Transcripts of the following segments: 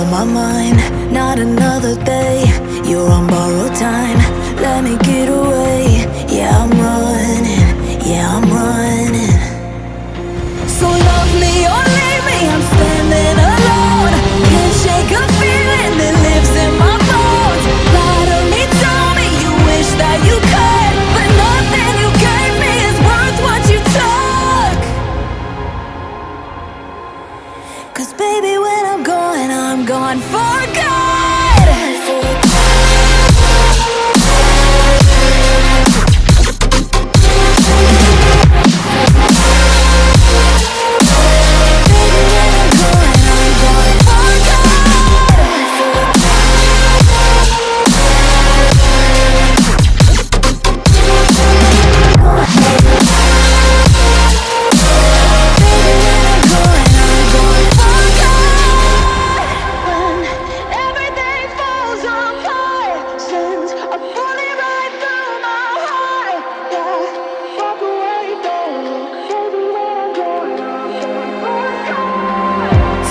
of my mind, not another day. You're on borrowed time, let me get away. Yeah, I'm running, yeah, I'm running. So love me or leave me, I'm standing alone. Can't shake a feeling that lives in my bones. Lie to me, tell me you wish that you could, but nothing you gave me is worth what you took. 'Cause baby, when I'm gone for good.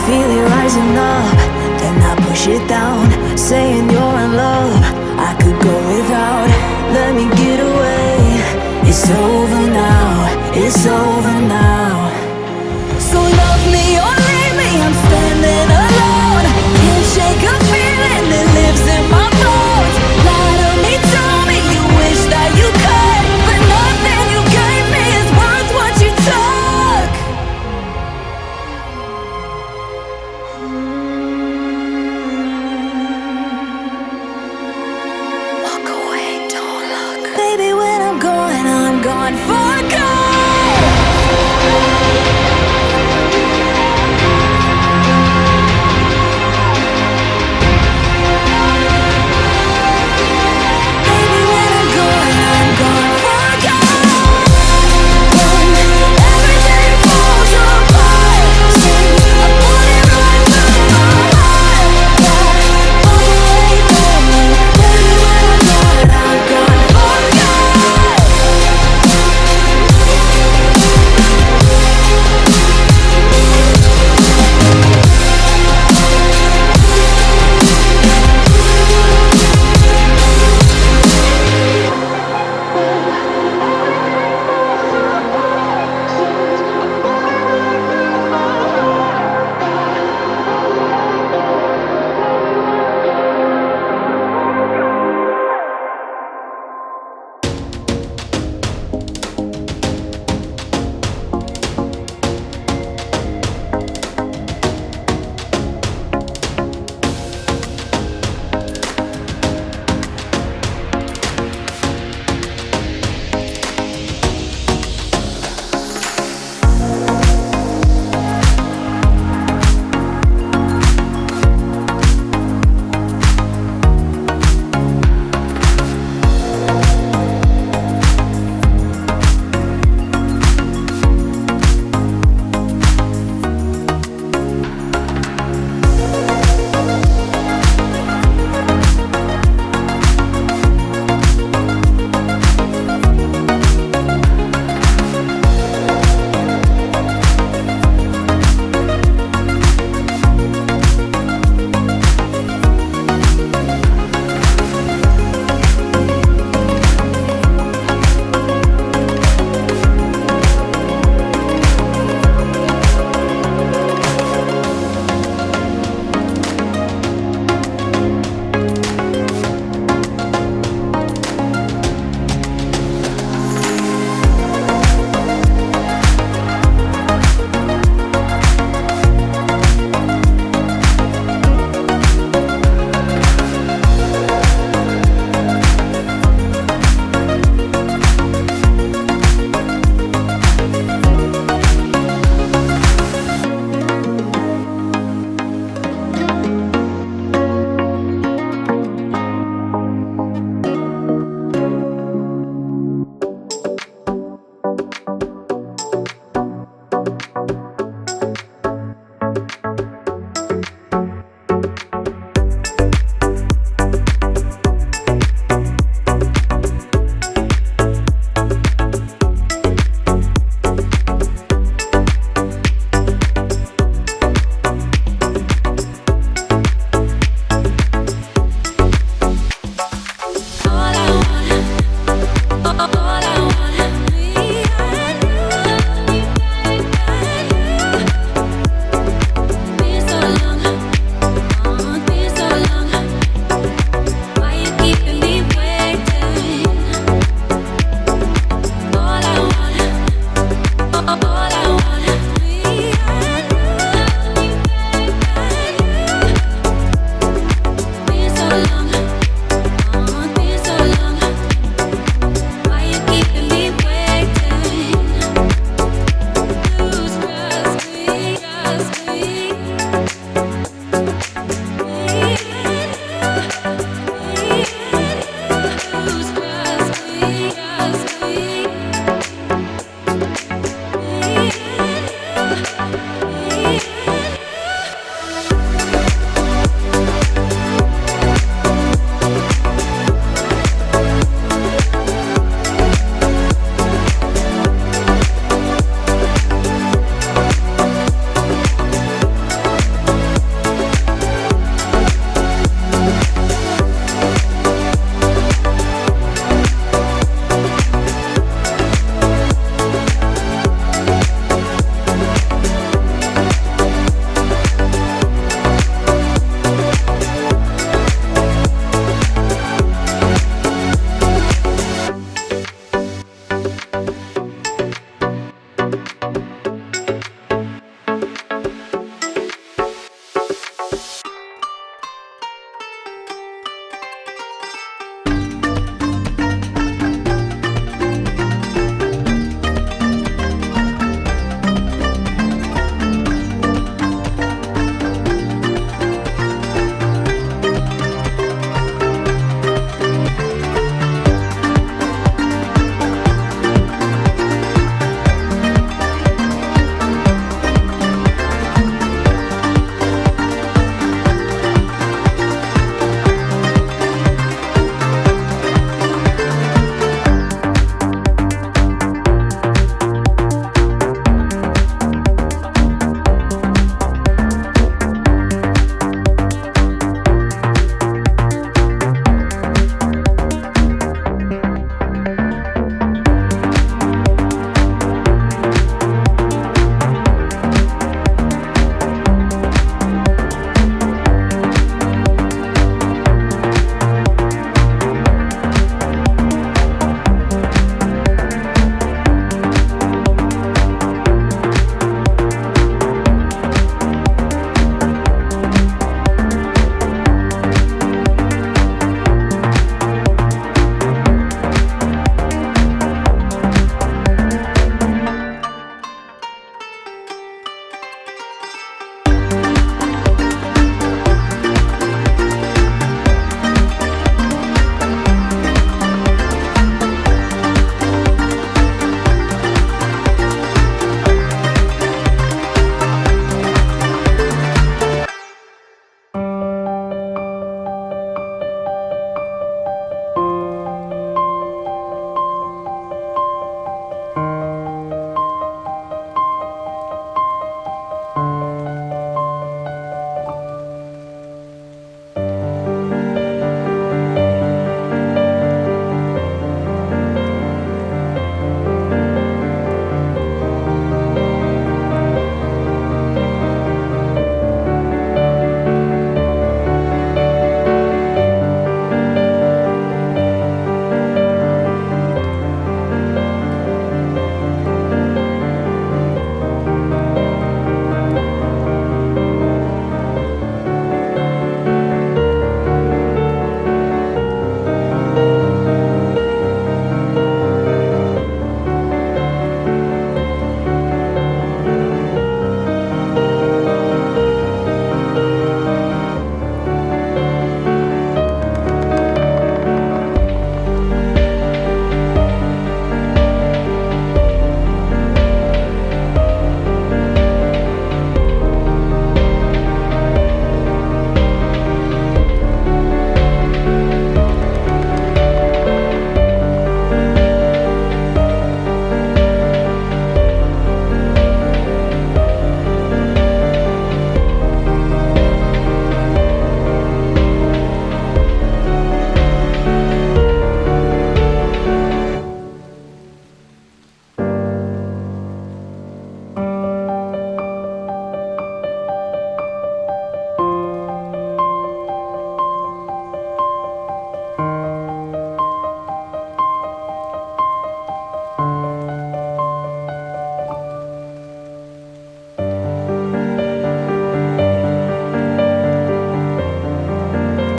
Feel it rising up, then I push it down, saying you're in love, I could go without. Let me get away. It's over now, it's over now. So love me or leave me, I'm standing alone. Can't shake a feeling that lives in my bones. Lie to me, tell me you wish that you could, but nothing you gave me is worth what you took. Walk away, don't look. Baby, when I'm gone for good.